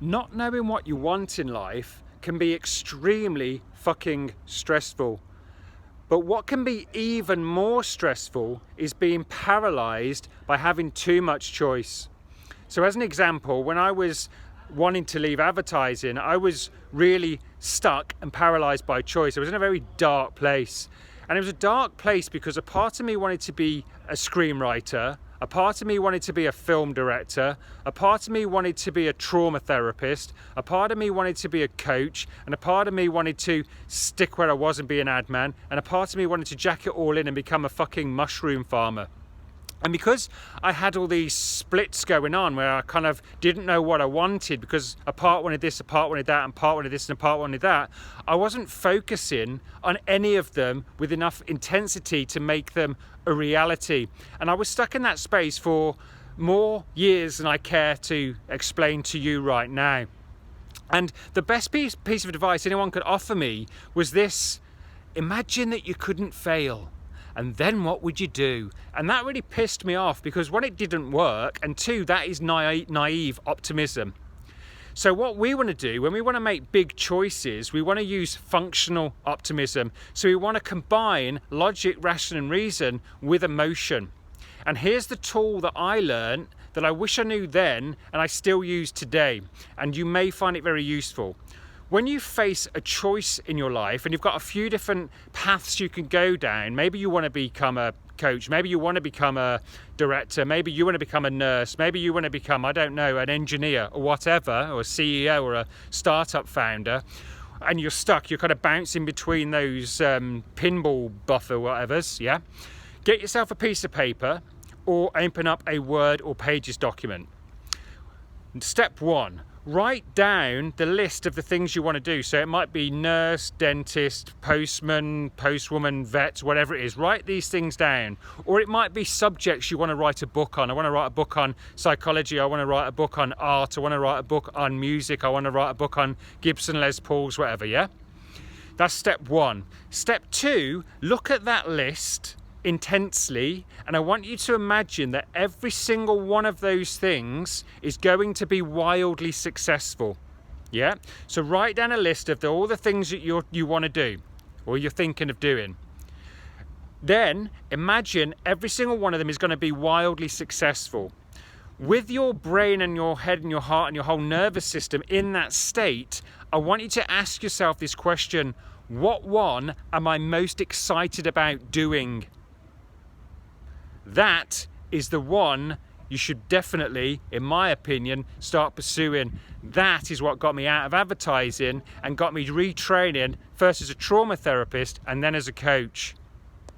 Not knowing what you want in life can be extremely fucking stressful. But what can be even more stressful is being paralyzed by having too much choice. So as an example, when I was wanting to leave advertising, I was really stuck and paralyzed by choice. I was in a very dark place. And it was a dark place because a part of me wanted to be a screenwriter, a part of me wanted to be a film director, a part of me wanted to be a trauma therapist, a part of me wanted to be a coach, and a part of me wanted to stick where I was and be an adman, and a part of me wanted to jack it all in and become a fucking mushroom farmer. And because I had all these splits going on where I kind of didn't know what I wanted, because a part wanted this, a part wanted that, and part wanted this, and a part wanted that, I wasn't focusing on any of them with enough intensity to make them a reality. And I was stuck in that space for more years than I care to explain to you right now. And the best piece of advice anyone could offer me was this: imagine that you couldn't fail. And then what would you do? And that really pissed me off, because one, it didn't work, and two, that is naive optimism. So what we want to do when we want to make big choices, we want to use functional optimism. So we want to combine logic, rationale and reason with emotion. And here's the tool that I learned that I wish I knew then and I still use today, and you may find it very useful. When you face a choice in your life and you've got a few different paths you can go down, maybe you want to become a coach, maybe you want to become a director, maybe you want to become a nurse, maybe you want to become, I don't know, an engineer or whatever, or a CEO or a startup founder, and you're stuck, you're kind of bouncing between those pinball buffer whatevers, yeah? Get yourself a piece of paper or open up a Word or Pages document. Step one, write down the list of the things you want to do. So it might be nurse, dentist, postman, postwoman, vet, whatever it is. Write these things down. Or it might be subjects you want to write a book on. I want to write a book on psychology. I want to write a book on art. I want to write a book on music. I want to write a book on Gibson Les Pauls, whatever, yeah? That's step one. Step two, look at that list intensely, and I want you to imagine that every single one of those things is going to be wildly successful. Yeah, so write down a list of all the things that you want to do or you're thinking of doing. Then imagine every single one of them is going to be wildly successful. With your brain and your head and your heart and your whole nervous system in that state, I want you to ask yourself this question: what one am I most excited about doing? That is the one you should definitely, in my opinion, start pursuing. That is what got me out of advertising and got me retraining, first as a trauma therapist and then as a coach.